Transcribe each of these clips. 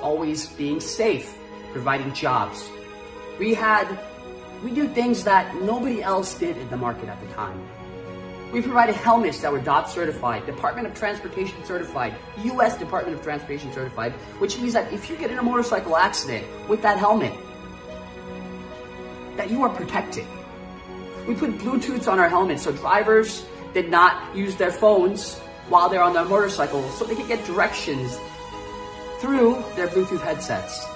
always being safe, providing jobs. We do things that nobody else did in the market at the time. We provided helmets that were DOT certified, Department of Transportation certified, US Department of Transportation certified, which means that if you get in a motorcycle accident with that helmet, that you are protected. We put Bluetooths on our helmets so drivers did not use their phones while they're on their motorcycles so they could get directions through their Bluetooth headsets.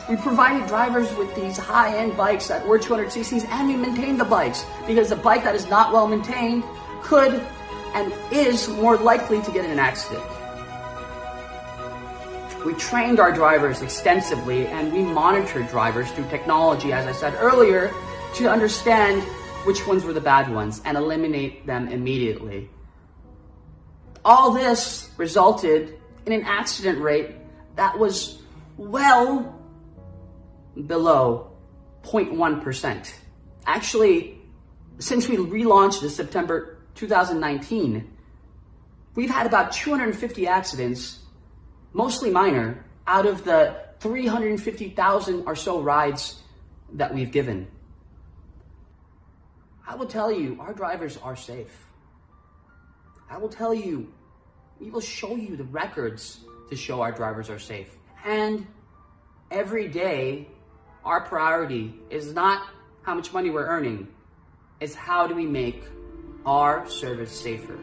We provided drivers with these high-end bikes that were 200cc's, and we maintained the bikes because a bike that is not well maintained could and is more likely to get in an accident. We trained our drivers extensively, and we monitored drivers through technology, as I said earlier, to understand which ones were the bad ones and eliminate them immediately. All this resulted in an accident rate that was well below 0.1%. Actually, since we relaunched in September 2019, we've had about 250 accidents, mostly minor, out of the 350,000 or so rides that we've given. I will tell you, our drivers are safe. I will tell you, we will show you the records to show our drivers are safe. And every day, our priority is not how much money we're earning, it's how do we make our service safer.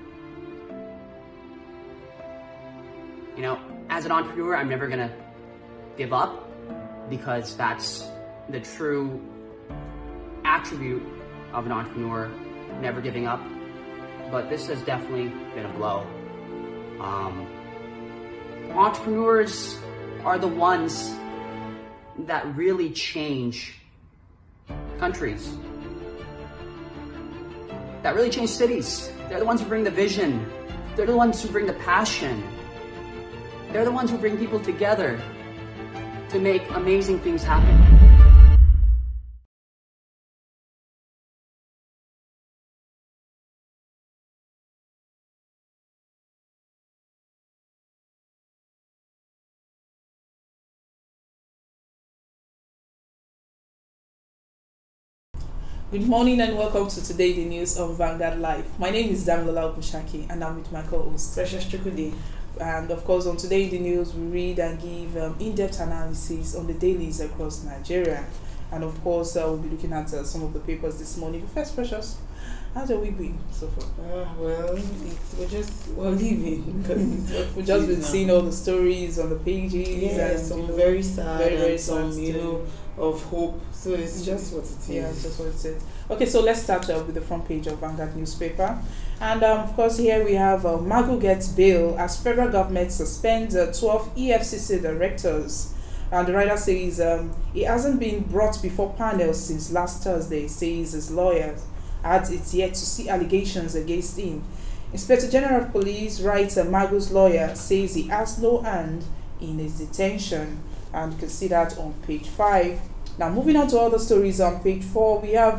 You know, as an entrepreneur, I'm never gonna give up because that's the true attribute of an entrepreneur, never giving up. But this has definitely been a blow. Entrepreneurs are the ones that really change countries, that really change cities. They're the ones who bring the vision. They're the ones who bring the passion. They're the ones who bring people together to make amazing things happen. Good morning and welcome to Today the News of Vanguard Live. My name is Damlola Obushaki and I'm with my co-host Precious Chukudi. And of course on Today the News we read and give in-depth analysis on the dailies across Nigeria. And of course we'll be looking at some of the papers this morning. But first, Precious, how's your week been so far? We're living because we've just been seeing all the stories on the pages. And some very sad, very some sad of hope. So it's just what it is. Yeah, it's just what it is. Okay, so let's start with the front page of Vanguard newspaper. And of course here we have Magu gets bail as federal government suspends 12 EFCC directors. And the writer says he hasn't been brought before panel since last Thursday, says his lawyer. Adds it's yet to see allegations against him. Inspector General of Police writes Magu's lawyer says he has no hand in his detention. And you can see that on page 5. Now moving on to other stories on page 4, we have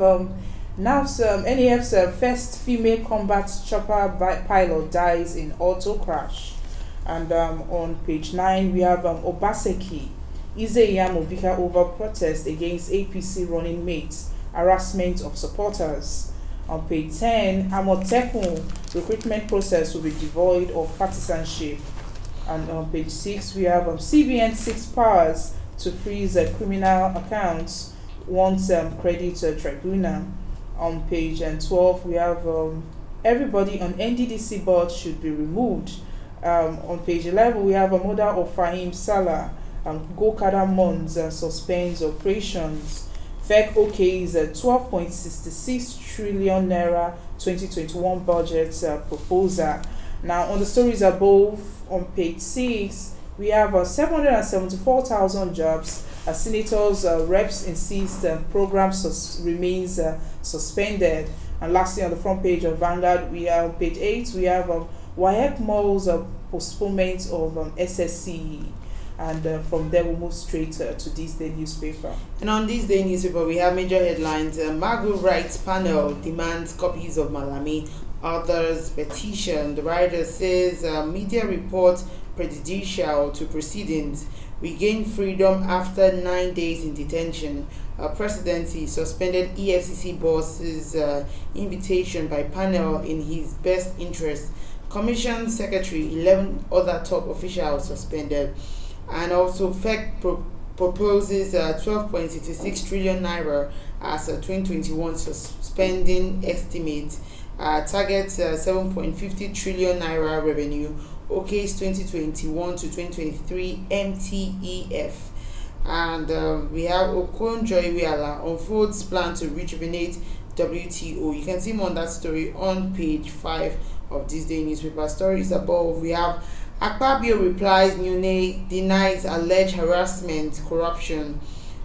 NAF's first female combat chopper pilot dies in auto crash. And on page 9 we have Obaseki, Izeyam Obika over protest against APC running mates, harassment of supporters. On page 10, Amotekun recruitment process will be devoid of partisanship. And on page 6, we have CBN 6 powers to freeze criminal accounts once credit tribunal. On page 12, we have everybody on NDDC board should be removed. On page 11, we have a mother of Fahim Salah, Gokada Mons suspends operations. FEC OK's 12.66 trillion naira 2021 budget proposal. Now, on the stories above, on page 6, we have 774,000 jobs. Senators, reps insist program remains suspended. And lastly, on the front page of Vanguard, we are on page 8, we have WAEC Malls postponement of SSC. And from there, we'll move straight to this day newspaper. And on this day newspaper, we have major headlines. Magu Rights Panel demands copies of Malami. Others petition. The writer says media report prejudicial to proceedings. Regained freedom after 9 days in detention. Presidency suspended EFCC boss's invitation by panel in his best interest. Commission secretary, 11 other top officials suspended. And also FEC proposes 12.66 trillion naira as a 2021 spending estimate. Targets 7.50 trillion naira revenue. OK's 2021 to 2023 MTEF. And we have Okonjo-Iweala unfolds plan to rejuvenate WTO. You can see more on that story on page 5 of this day newspaper. Stories above, we have Akpabio replies Nune denies alleged harassment, corruption.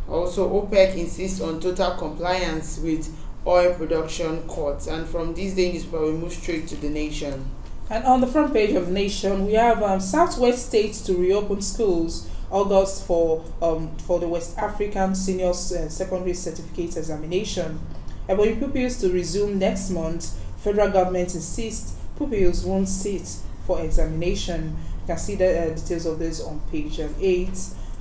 Also, OPEC insists on total compliance with oil production cuts. And from this day newspaper, we move straight to The Nation. And on the front page of Nation, we have Southwest states to reopen schools August for the West African Senior Secondary Certificate Examination. Ebonyi pupils to resume next month. Federal government insists pupils won't sit for examination. You can see the details of this on page 8.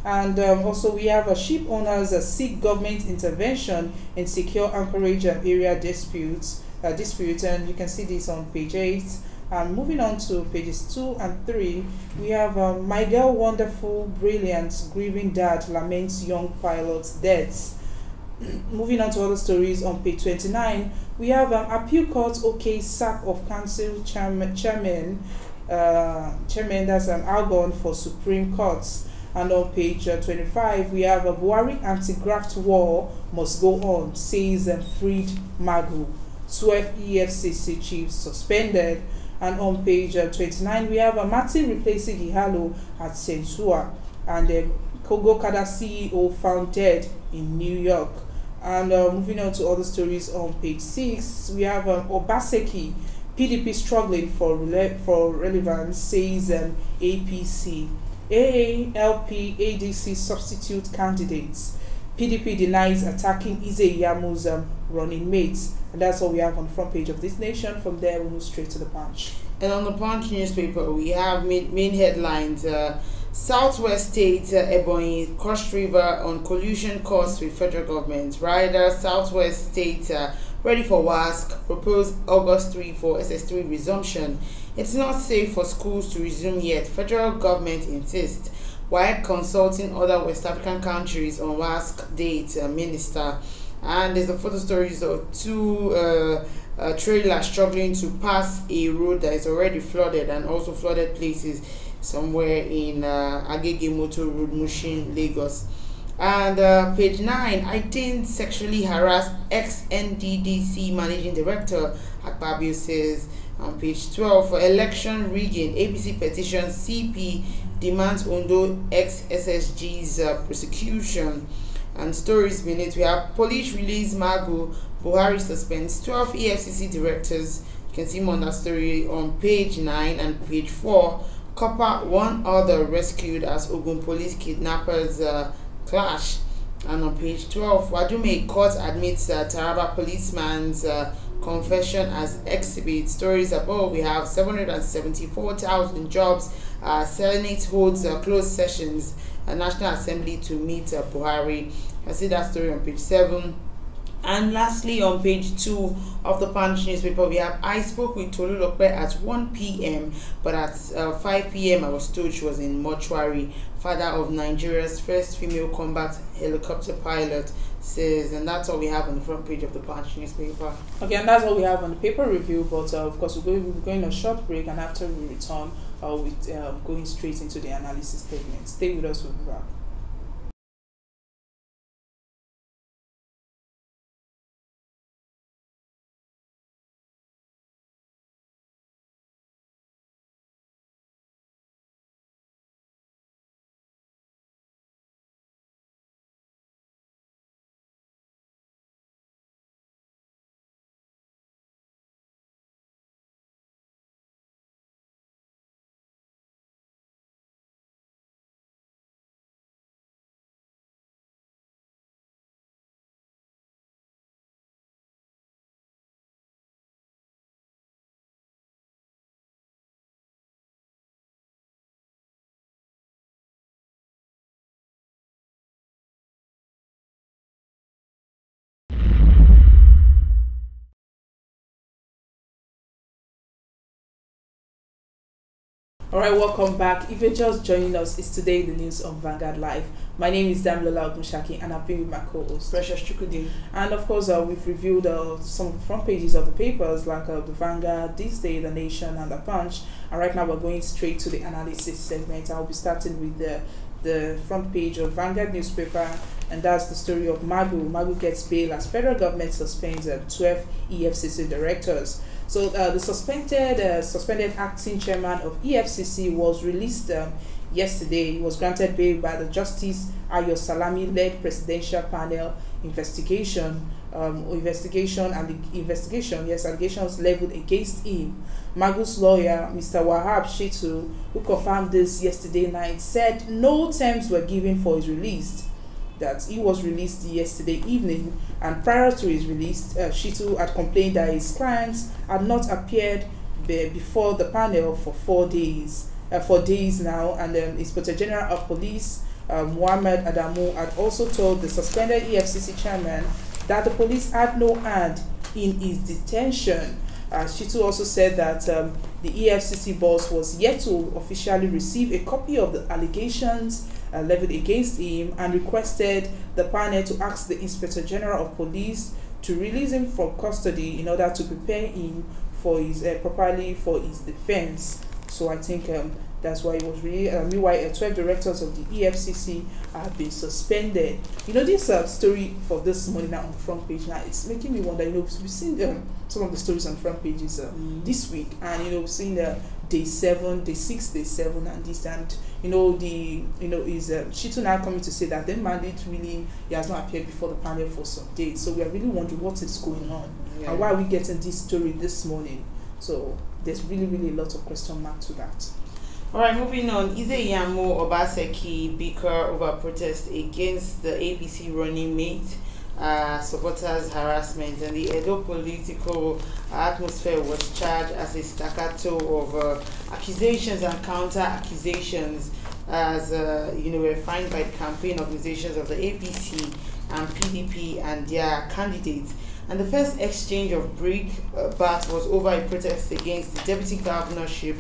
And also we have ship owners seek government intervention in secure anchorage and area disputes. And you can see this on page 8. And moving on to pages 2 and 3, we have My Girl Wonderful, Brilliant, Grieving Dad Laments Young Pilot's Deaths. Moving on to other stories on page 29, we have Appeal Court OK sack of Council Chairman that's Algon for Supreme Courts. And on page 25, we have Buhari anti-graft war must go on, says Freed Magu. 12 EFCC chiefs suspended. And on page 29, we have Martin replacing Ihalo at Sensua, and Kogo Kada CEO found dead in New York. And moving on to other stories on page 6, we have Obaseki, PDP struggling for relevance, says APC. AALP ADC substitute candidates. PDP denies attacking Ize-Iyamu's running mates. And that's all we have on the front page of this Nation. From there, we'll move straight to the Punch. And on the Punch newspaper, we have main headlines. Southwest State, Ebonyi, Cross River on collusion costs with federal government. Rider, Southwest State, ready for WASC, proposed August 3 for SS3 resumption. It's not safe for schools to resume yet. Federal government insists. While consulting other West African countries on WASC date, minister. And there's a photo stories of two trailers struggling to pass a road that is already flooded, and also flooded places somewhere in Agege Motor Road, Mushin, Lagos. And page 9, I didn't sexually harass ex-NDDC managing director, Akpabio says. On page 12, for election rigging, APC petition CP demands Ondo ex-SSG's prosecution. And stories beneath, we have police release Magu, Buhari suspends 12 EFCC directors. You can see more on that story on page 9 and page 4. Copper, one other rescued as Ogun police kidnappers clash. And on page 12, Wadume court admits Taraba policeman's confession as exhibit. Stories above, we have 774,000 jobs. Senate holds closed sessions. National Assembly to meet Buhari. I see that story on page 7. And lastly, on page 2 of the Punch newspaper, we have I spoke with Tolu Lope at 1 p.m. but at 5 p.m. I was told she was in mortuary. Father of Nigeria's first female combat helicopter pilot says, and that's all we have on the front page of the Punch newspaper. Okay, and that's all we have on the paper review. But of course, we'll be going on a short break, and after we return, with going straight into the analysis statement. Stay with us, we'll be back. All right, welcome back. If you're just joining us, it's Today in the News on Vanguard Live. My name is Damilola Ogunshaki, and I've been with my co-host Precious Chukudi. And of course, we've reviewed some front pages of the papers like the Vanguard, This Day, The Nation, and The Punch. And right now, we're going straight to the analysis segment. I'll be starting with the front page of Vanguard newspaper, and that's the story of Magu. Magu gets bail as federal government suspends 12 EFCC directors. So the suspended acting chairman of EFCC was released yesterday. He was granted bail by the Justice Ayo Salami-led presidential panel investigation. Allegations leveled against him. Magu's lawyer, Mr. Wahab Shitu, who confirmed this yesterday night, said no terms were given for his release. That he was released yesterday evening, and prior to his release, Shitu had complained that his clients had not appeared before the panel for 4 days. Now, and Inspector General of Police Muhammad Adamu had also told the suspended EFCC chairman that the police had no hand in his detention. Shitu also said that the EFCC boss was yet to officially receive a copy of the allegations leveled against him, and requested the panel to ask the Inspector General of Police to release him from custody in order to prepare him for his properly for his defense. So I think that's why it was really. Meanwhile, 12 directors of the EFCC have been suspended. This story for this morning now on the front page now, it's making me wonder. We've seen some of the stories on front pages this week, and we've seen day 7, day 6, day 7, and this, and is Shitu now coming to say that the mandate really he has not appeared before the panel for some days. So we are really wondering what is going on, and why are we getting this story this morning. So there's really a lot of question mark to that. All right, moving on. Ibrahim Obaseki bicker over protest against the APC running mate, supporters harassment, and the Edo political atmosphere was charged as a staccato of accusations and counter accusations as refined by the campaign organizations of the APC and PDP and their candidates. And the first exchange of brickbats was over a protest against the deputy governorship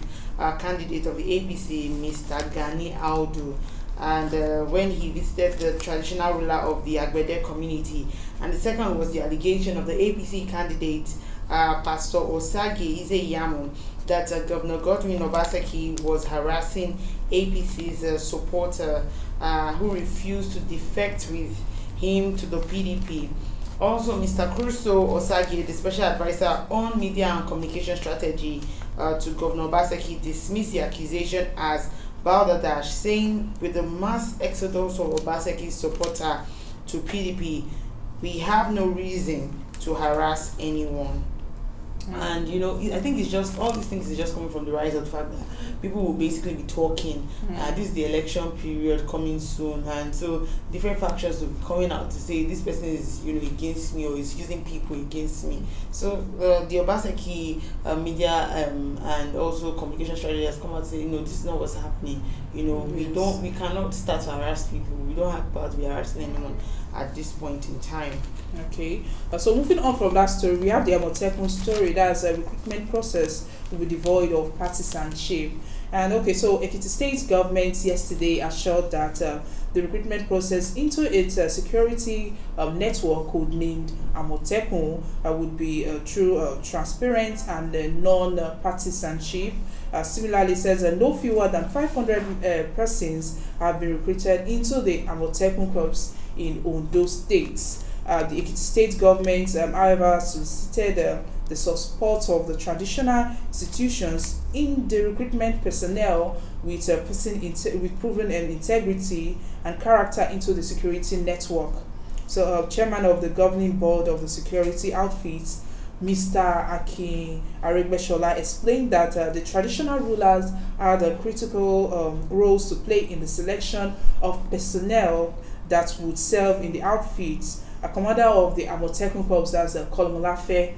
candidate of the APC, Mr. Gani Audu, and when he visited the traditional ruler of the Agbede community. And the second was the allegation of the APC candidate, Pastor Osage Izeyamo, that Governor Godwin Obaseki was harassing APC's supporter who refused to defect with him to the PDP. Also, Mr. Crusoe Osage, the special advisor on media and communication strategy to Governor Obaseki, dismissed the accusation as balderdash, saying with the mass exodus of Obaseki's supporter to PDP, we have no reason to harass anyone. And I think it's just all these things is just coming from the rise of the fact that people will basically be talking. This is the election period coming soon, and so different factions will be coming out to say this person is against me or is using people against me. So the Obaseki media and also communication strategy has come out to say this is not what's happening. We cannot start to harass people. We don't have power to be harassing anyone at this point in time. Okay, so moving on from that story, we have the Amotekun story. That's a recruitment process will be devoid of partisanship. And okay, so Ekiti State government yesterday assured that the recruitment process into its security network codenamed Amotekun would be true, transparent, and non-partisanship. Similarly, says no fewer than 500 persons have been recruited into the Amotekun corps in Ondo State. The Ekiti State government, however, solicited the support of the traditional institutions in the recruitment personnel with with proven integrity and character into the security network. So, chairman of the governing board of the security outfits, Mr. Akin Aregbeshola, explained that the traditional rulers had critical roles to play in the selection of personnel that would serve in the outfits. A commander of the Amotekun Corps, that's Kolomolafe,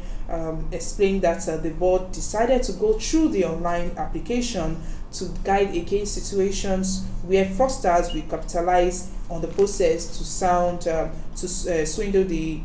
explained that the board decided to go through the online application to guide against situations where fraudsters will capitalize on the process to swindle the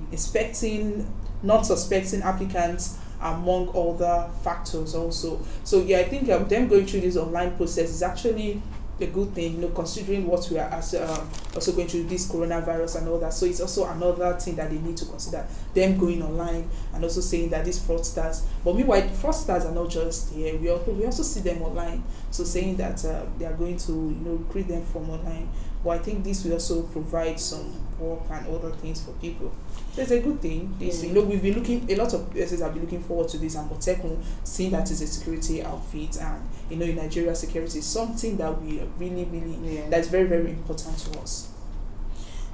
not suspecting applicants among other factors also. So yeah, I think them going through this online process is actually a good thing, considering what we are also going through this coronavirus and all that. So it's also another thing that they need to consider, them going online and also saying that these fraudsters. But meanwhile, fraudsters are not just here. We also see them online. So saying that they are going to recruit them from online. But I think this will also provide some work and other things for people. So it's a good thing. This, we've been looking, a lot of places have been looking forward to this, and Motekun, seeing that it's a security outfit, and in Nigeria, security is something that we really that's very, very important to us.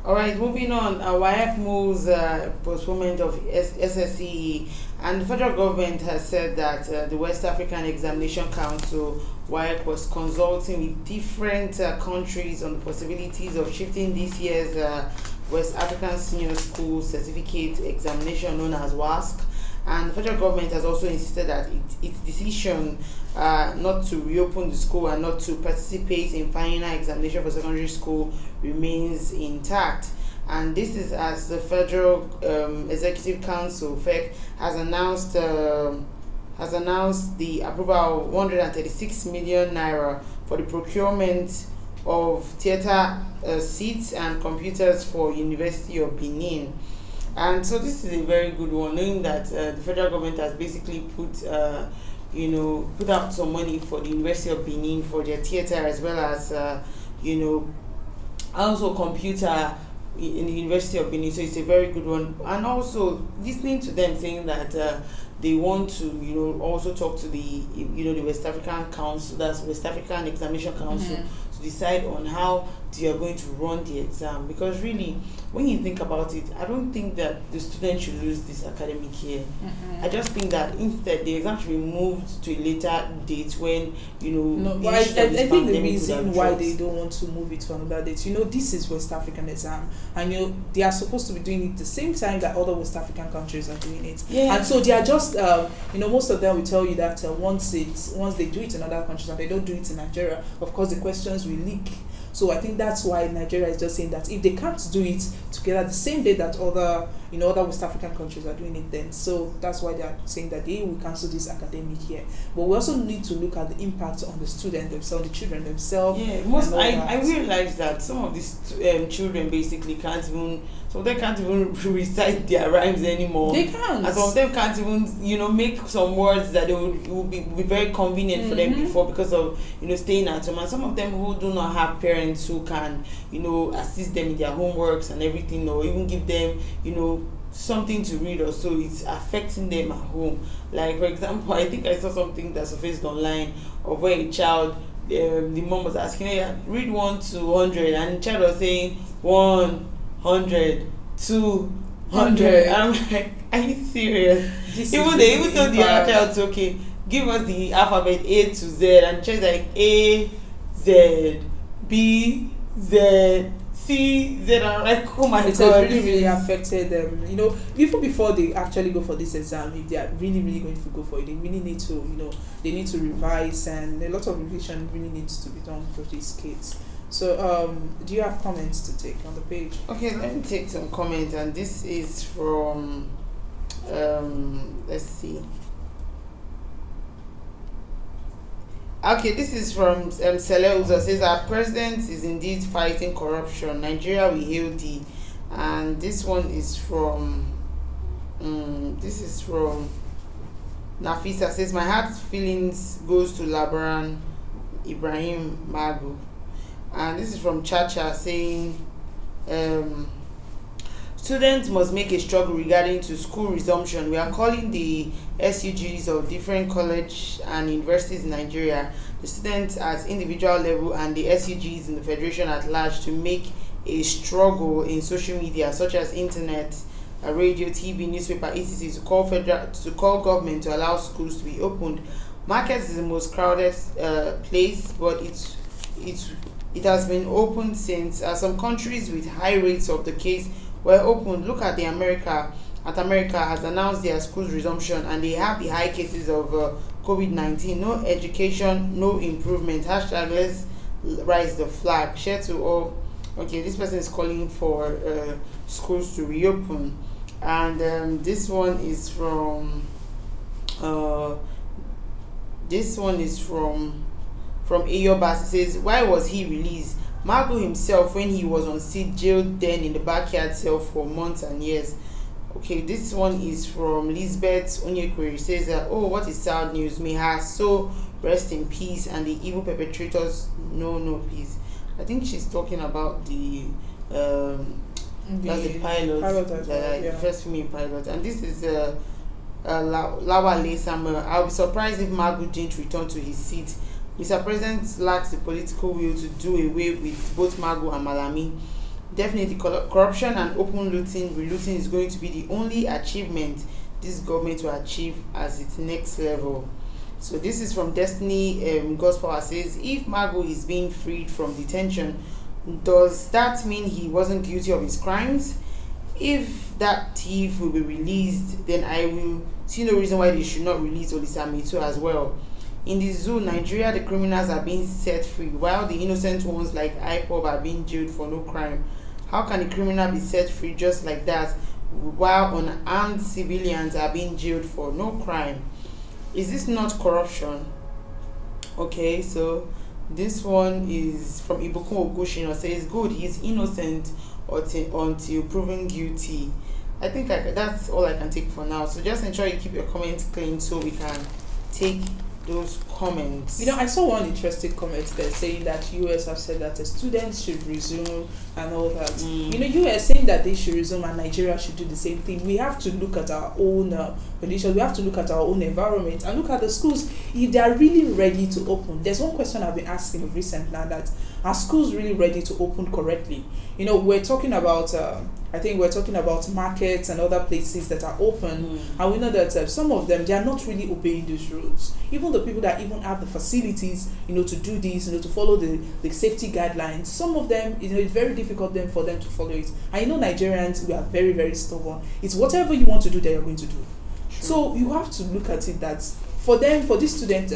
All right, moving on. WAEC moves postponement of SSCE, and the federal government has said that the West African Examination Council, WAEC, was consulting with different countries on the possibilities of shifting this year's West African Senior School Certificate Examination, known as WASC. And the federal government has also insisted that its decision not to reopen the school and not to participate in final examination for secondary school remains intact. And this is as the Federal Executive Council, FEC, has announced the approval of 136 million naira for the procurement of theatre seats and computers for University of Benin. And so this is a very good one, knowing that the federal government has basically put out some money for the University of Benin for their theatre, as well as also computer in the University of Benin. So it's a very good one. And also listening to them saying that they want to also talk to the the West African Council, that's West African Examination Council, to decide on how they are going to run the exam. Because really, when you think about it, I don't think that the students should lose this academic year. Mm-hmm. I just think that instead the exam should be moved to a later date when I think the reason why they don't want to move it to another date, this is West African exam, and they are supposed to be doing it the same time that other West African countries are doing it. Yeah. And so they are just most of them will tell you that once they do it in other countries and they don't do it in Nigeria, of course the questions will leak. So I think that's why Nigeria is just saying that if they can't do it together the same day that other West African countries are doing it, then so that's why they are saying that they will cancel this academic year. But we also need to look at the impact on the students themselves, the children themselves. Yeah, I realize that some of these children basically can't even. Some of them can't even recite their rhymes anymore. They can't. And some of them can't even, make some words that will be very convenient for them before, because of, staying at home. And some of them who do not have parents who can, assist them in their homeworks and everything, or even give them, something to read, or so it's affecting them at home. Like, for example, I think I saw something that surfaced online of where a child, the mom was asking, hey, read 1 to 100, and the child was saying 100, 200. I'm like, are you serious? Even though the other child, okay, give us the alphabet A to Z, and the child's like A, Z, B, Z, C, Z. I'm like, oh my God. It has really affected them. Even before they actually go for this exam, if they are really going to go for it, they really need to, they need to revise, and a lot of revision really needs to be done for these kids. So, do you have comments to take on the page? Okay, let me take some comments, and this is from, let's see. Okay, this is from Seleuza, says our president is indeed fighting corruption. Nigeria will hail thee. And this one is from, Nafisa, says my heart feelings goes to Labaran Ibrahim Magu. And this is from Chacha, saying students must make a struggle regarding to school resumption. We are calling the SUGs of different colleges and universities in Nigeria, the students at individual level and the SUGs in the federation at large, to make a struggle in social media such as internet, radio, TV, newspaper, etc. to call government to allow schools to be opened. Markets is the most crowded place, but it has been opened since. Some countries with high rates of the case were opened. Look at America has announced their schools resumption, and they have the high cases of COVID-19. No education, no improvement. Hashtag let's raise the flag. Share to all. Okay, this person is calling for schools to reopen. And this one is from This one is from Ayobas. It says, why was he released? Magu himself, when he was on seat, jailed then in the backyard cell for months and years. Okay, this one is from Lisbeth Onyekweri. It says, oh, what is sad news? May her soul rest in peace and the evil perpetrators no peace. I think she's talking about the that's the pilot, the first female pilot. And this is Lawale Samuel. I'll be surprised if Magu didn't return to his seat. Mr. President lacks the political will to do away with both Magu and Malami. Definitely, corruption and open relooting is going to be the only achievement this government will achieve as its next level. So this is from Destiny Gospel. Says, if Magu is being freed from detention, does that mean he wasn't guilty of his crimes? If that thief will be released, then I will see no reason why they should not release Olisa Metu as well. In the zoo, Nigeria, the criminals are being set free, while the innocent ones like IPOB are being jailed for no crime. How can a criminal be set free just like that, while unarmed civilians are being jailed for no crime? Is this not corruption? Okay, so this one is from Ibukun Ogushino. Says, good, he's innocent until proven guilty. I think that's all I can take for now. So just ensure you keep your comments clean so we can take those comments. You know, I saw one interesting comment there saying that US have said that the students should resume and all that. You know, US saying that they should resume and Nigeria should do the same thing. We have to look at our own conditions. We have to look at our own environment and look at the schools if they are really ready to open. There's one question I've been asking recently now, that are schools really ready to open correctly? You know, we're talking about I think we're talking about markets and other places that are open, and we know that some of them, they are not really obeying these rules. Even the people that even have the facilities, you know, to do this, you know, to follow the safety guidelines, some of them, you know, it's very difficult then for them to follow it. And you know, Nigerians, we are very, very stubborn. It's whatever you want to do that you're going to do. Sure. So you have to look at it that for these students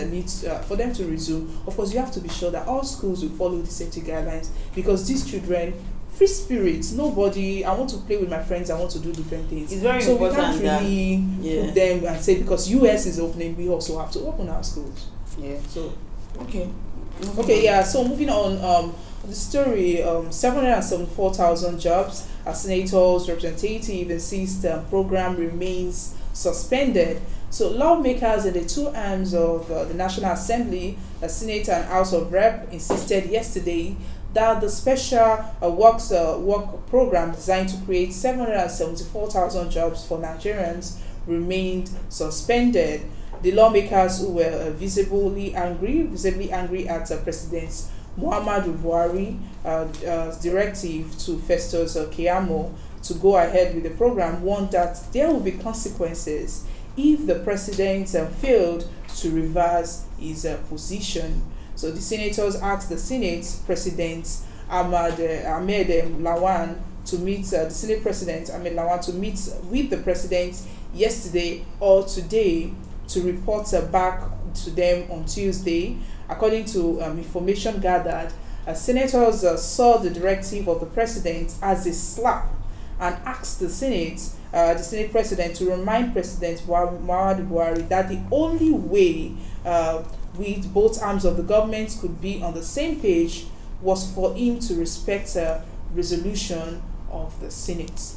for them to resume, of course, you have to be sure that all schools will follow the safety guidelines, because these children, free spirits, nobody, I want to play with my friends, I want to do different things. It's very important. So we can't really put them and say, because US is opening, we also have to open our schools. Yeah. So okay, yeah. So moving on, the story, 774,000 jobs as senators, representative insist program remains suspended. So lawmakers in the two arms of the National Assembly, the Senate and House of Rep, insisted yesterday that the special work program designed to create 774,000 jobs for Nigerians remained suspended. The lawmakers, who were visibly angry at President Muhammadu Buhari's directive to Festus Keyamo to go ahead with the program, warned that there will be consequences if the president failed to reverse his position. So the senators asked the Senate President Ahmed Lawan to meet the Senate President Ahmed Lawan to meet with the president yesterday or today to report back to them on Tuesday. According to information gathered, senators saw the directive of the president as a slap and asked the Senate President to remind President Muhammadu Buhari that the only way with both arms of the government could be on the same page was for him to respect a resolution of the Senate.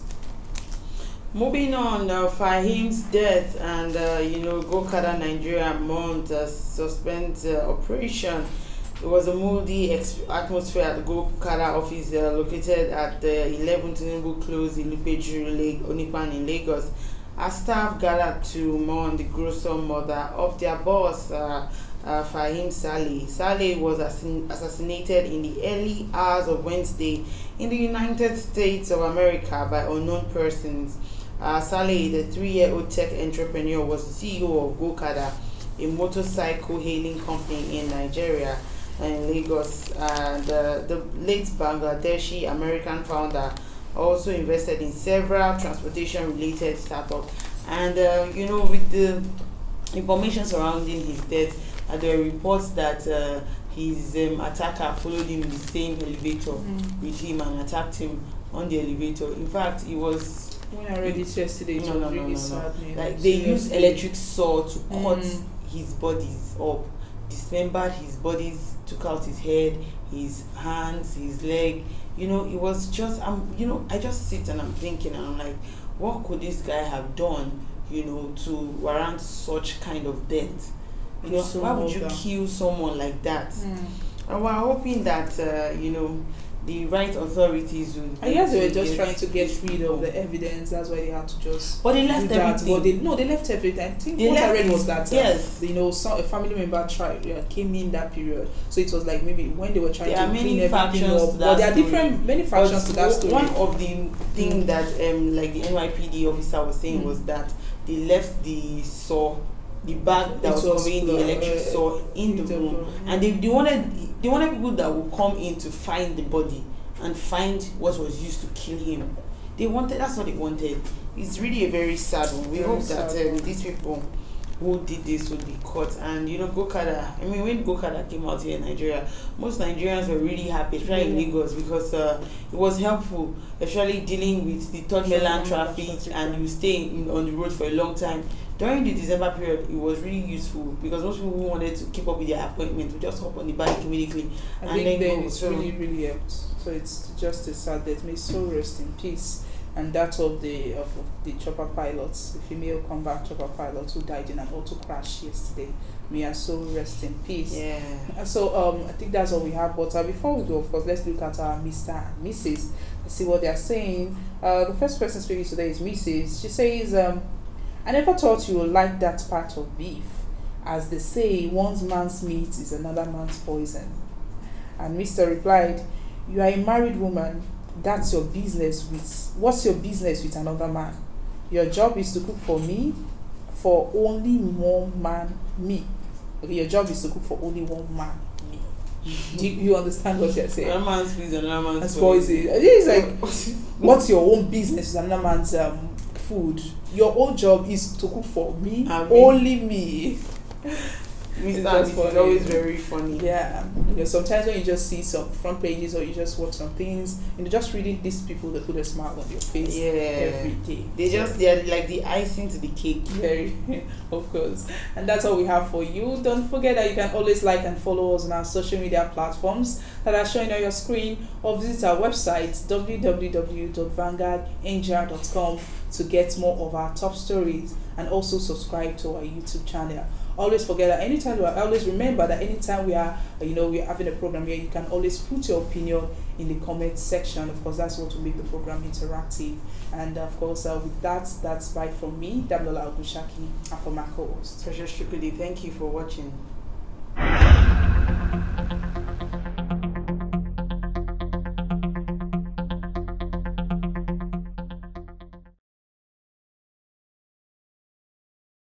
Moving on, Fahim's death and Gokada Nigeria mourned suspend operation. It was a moody atmosphere at the Gokada office located at the 11 Tinubu Close in Lupeju, Onipan in Lagos. As staff gathered to mourn the gruesome murder of their boss, Fahim Saleh. Saleh was assassinated in the early hours of Wednesday in the United States of America by unknown persons. Saleh, the 3-year-old tech entrepreneur, was the CEO of Gokada, a motorcycle hailing company in Nigeria and Lagos. The late Bangladeshi American founder also invested in several transportation-related startups. And with the information surrounding his death, there are reports that his attacker followed him in the same elevator with him and attacked him on the elevator. In fact, it was when I read it yesterday, it was really sad. Like they used electric saw to cut his bodies up, dismembered his bodies, took out his head, his hands, his leg. You know, it was just, you know, I just sit and I'm thinking, and I'm like, what could this guy have done, you know, to warrant such kind of death? You know, why would you kill someone like that? And we're hoping that, you know, the right authorities will... I guess they were just trying to get rid of the evidence. That's why they had to just... But they left everything. But they left everything. I think what I read was that, you know, a family member came in that period. So it was like maybe when they were trying to clean everything up. But there are many factions to that story. One of the things that like the NYPD officer was saying was that they left the saw, the bag that was covering the electric saw in the room, and they wanted people that would come in to find the body and find what was used to kill him. That's what they wanted. It's really a very sad one. We hope that these people who did this would be caught. And you know, Gokada, I mean, when Gokada came out here in Nigeria, most Nigerians were really happy, especially in Lagos, because it was helpful, especially dealing with the third mainland traffic, and you stay on the road for a long time. During the December period, it was really useful because most people who wanted to keep up with their appointment would just hop on the bike immediately and then go. It's really helped. So it's just a sad death. May so rest in peace. And that of the chopper pilots, the female combat chopper pilots who died in an auto crash yesterday. May her soul rest in peace. Yeah. And so I think that's all we have. But before we go, of course, let's look at our Mr. and Mrs. Let's see what they are saying. The first person speaking today is Mrs. She says, I never thought you would like that part of beef. As they say, one man's meat is another man's poison. And Mr. replied, you are a married woman. That's your business what's your business with another man? Your job is to cook for me, for only one man, me. Okay, your job is to cook for only one man, me. Do you understand what you're saying? Another man's food is another man's poison. It's like, what's your own business with another man's food? Your own job is to cook for me, only me. Mr. It's always very funny. Yeah. You know, sometimes when you just see some front pages or you just watch some things, you know, just reading these people, they put a smile on your face every day. They're like the icing to the cake. Very, of course. And that's all we have for you. Don't forget that you can always like and follow us on our social media platforms that are showing on your screen, or visit our website www.vanguardangel.com to get more of our top stories, and also subscribe to our YouTube channel. Always forget that always remember that anytime we are, we're having a program here, you can always put your opinion in the comment section. Of course, that's what will make the program interactive. And of course, with that's bye from me, Dablola Ogushaki, and for my co-host, Precious Shukudi. Thank you for watching.